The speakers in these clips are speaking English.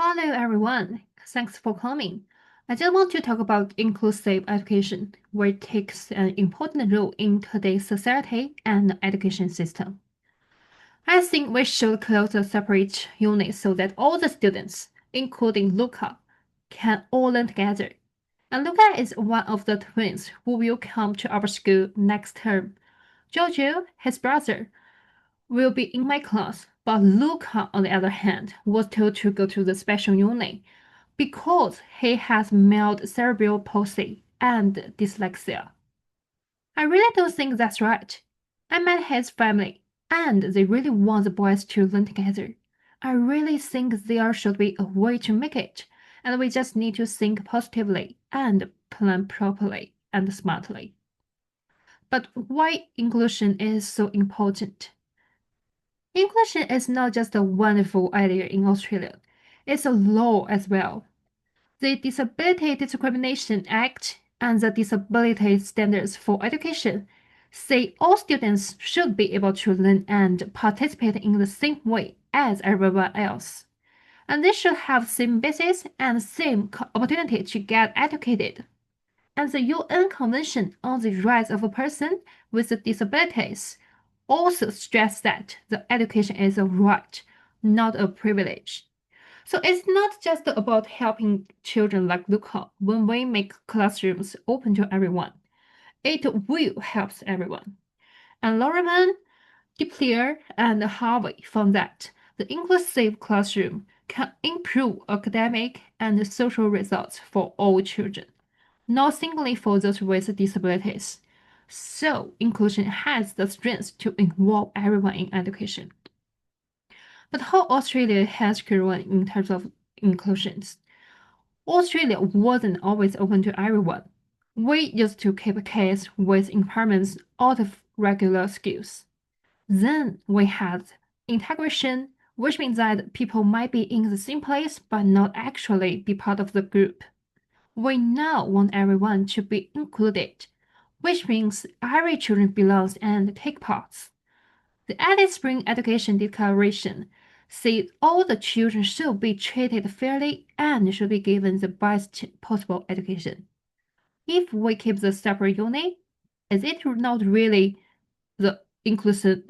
Hello everyone, thanks for coming. I just want to talk about inclusive education, where it takes an important role in today's society and education system. I think we should close a separate unit so that all the students, including LUCA, can all learn together. And LUCA is one of the twins who will come to our school next term. Jojo, his brother, will be in my class, but Luca, on the other hand, was told to go to the special unit because he has mild cerebral palsy and dyslexia. I really don't think that's right. I met his family, and they really want the boys to learn together. I really think there should be a way to make it, and we just need to think positively and plan properly and smartly. But why inclusion is so important? Inclusion is not just a wonderful idea in Australia, it's a law as well. The Disability Discrimination Act and the Disability Standards for Education say all students should be able to learn and participate in the same way as everyone else. And they should have same basis and same opportunity to get educated. And the UN Convention on the Rights of a Person with Disabilities also stress that the education is a right, not a privilege. So it's not just about helping children like Luca when we make classrooms open to everyone. It will help everyone. And Loriman, Depler, and Harvey found that the inclusive classroom can improve academic and social results for all children, not singly for those with disabilities. So inclusion has the strength to involve everyone in education. But how Australia has grown in terms of inclusions? Australia wasn't always open to everyone. We used to keep kids with impairments out of regular schools. Then we had integration, which means that people might be in the same place but not actually be part of the group. We now want everyone to be included, which means every child belongs and take part. The Alice Spring Education Declaration said all the children should be treated fairly and should be given the best possible education. If we keep the separate unit, is it not really the inclusive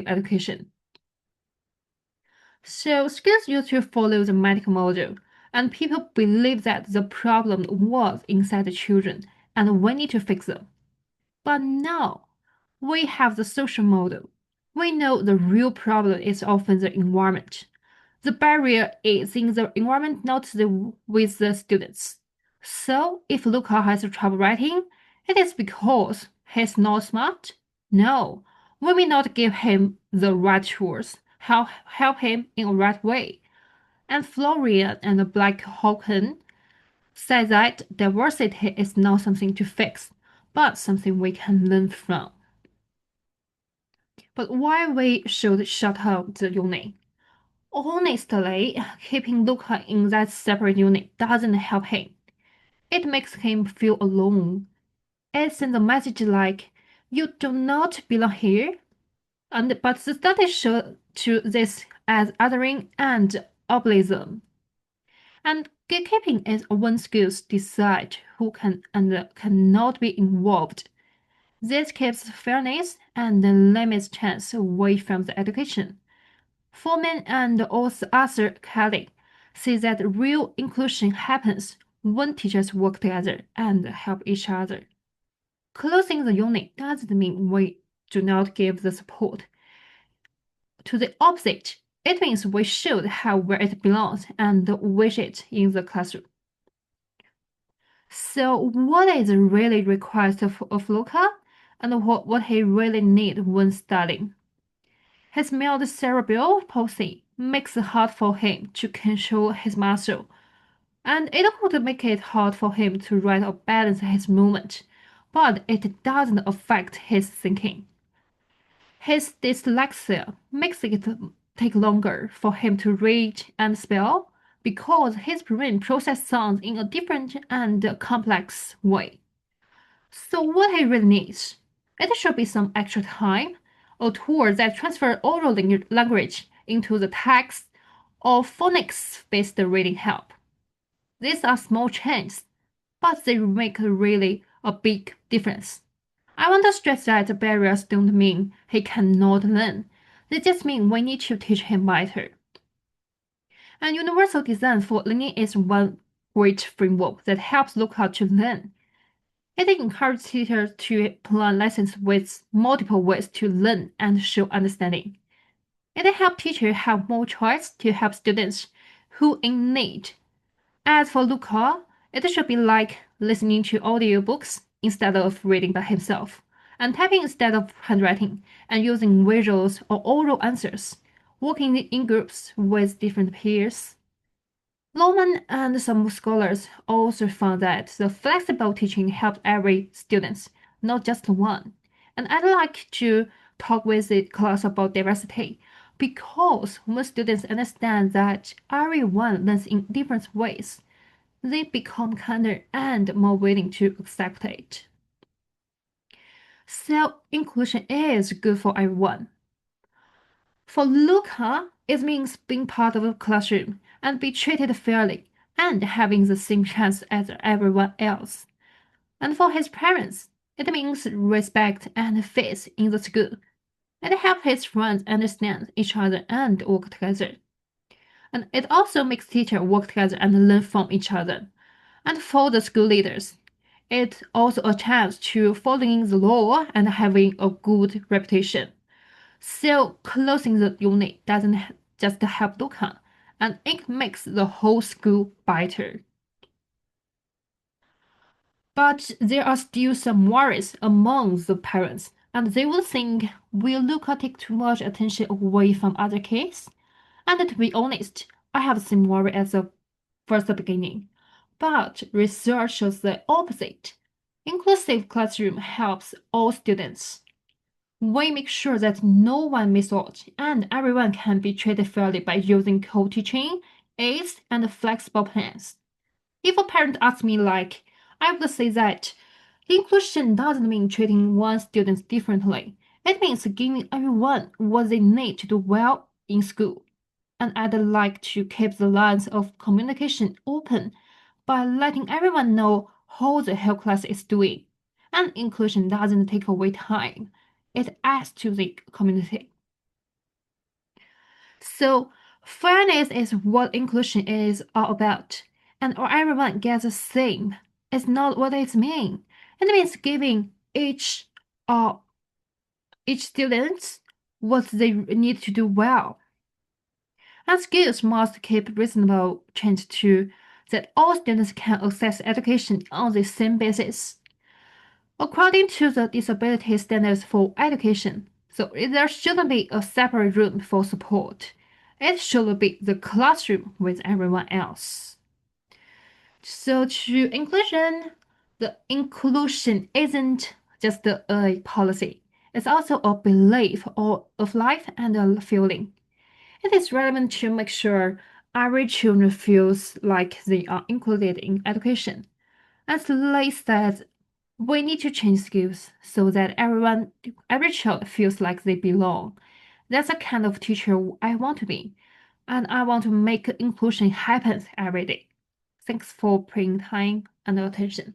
education? So schools used to follow the medical model, and people believe that the problem was inside the children, and we need to fix them. But now we have the social model. We know the real problem is often the environment. The barrier is in the environment, not with the students. So if Luca has trouble writing, it is because he's not smart? No, we may not give him the right tools, help him in the right way. And Florian and Black Hawken said that diversity is not something to fix, but something we can learn from. But why we should shut out the unit? Honestly, keeping Luca in that separate unit doesn't help him. It makes him feel alone. It sends a message like, you do not belong here. But the studies show to this as othering and ableism. And gatekeeping is when schools decide who can and cannot be involved. This keeps fairness and limits chance away from the education. Foreman and Arthur Kelly say that real inclusion happens when teachers work together and help each other. Closing the unit doesn't mean we do not give the support. To the opposite, it means we should have where it belongs and wish it in the classroom. So what is really required of Luca and what he really needs when studying? His mild cerebral palsy makes it hard for him to control his muscle, and it could make it hard for him to write or balance his movement, but it doesn't affect his thinking. His dyslexia makes it take longer for him to read and spell because his brain processes sounds in a different and complex way. So what he really needs, it should be some extra time, a tool that transfer oral language into the text, or phonics-based reading help. These are small changes, but they make really a big difference. I want to stress that barriers don't mean he cannot learn. They just mean we need to teach him better. And universal design for learning is one great framework that helps LUCA to learn. It encourages teachers to plan lessons with multiple ways to learn and show understanding. It helps teachers have more choice to help students who in need. As for LUCA, it should be like listening to audiobooks instead of reading by himself, and typing instead of handwriting, and using visuals or oral answers, working in groups with different peers. Lohmann and some scholars also found that the flexible teaching helped every student, not just one. And I'd like to talk with the class about diversity because when students understand that everyone learns in different ways, they become kinder and more willing to accept it. So inclusion is good for everyone. For LUCA, it means being part of a classroom and be treated fairly and having the same chance as everyone else. And for his parents, it means respect and faith in the school. It helps his friends understand each other and work together. And it also makes teachers work together and learn from each other. And for the school leaders, it's also a chance to following the law and having a good reputation. So closing the unit doesn't just help LUCA, and it makes the whole school better. But there are still some worries among the parents, and they will think, will LUCA take too much attention away from other kids? And to be honest, I have the same worry at the first beginning. But research shows the opposite. Inclusive classroom helps all students. We make sure that no one misses out and everyone can be treated fairly by using co-teaching, aids, and flexible plans. If a parent asks me like, I would say that inclusion doesn't mean treating one student differently. It means giving everyone what they need to do well in school. And I'd like to keep the lines of communication open by letting everyone know how the whole class is doing. And inclusion doesn't take away time. It adds to the community. So fairness is what inclusion is all about. And everyone gets the same. It's not what it means. It means giving each student what they need to do well. And schools must keep reasonable change to that all students can access education on the same basis. According to the disability standards for education, so there shouldn't be a separate room for support. It should be the classroom with everyone else. So to inclusion, the inclusion isn't just a policy. It's also a belief or of life and a feeling. It is relevant to make sure every child feels like they are included in education. As Lei said, we need to change skills so that every child feels like they belong. That's the kind of teacher I want to be, and I want to make inclusion happen every day. Thanks for paying time and attention.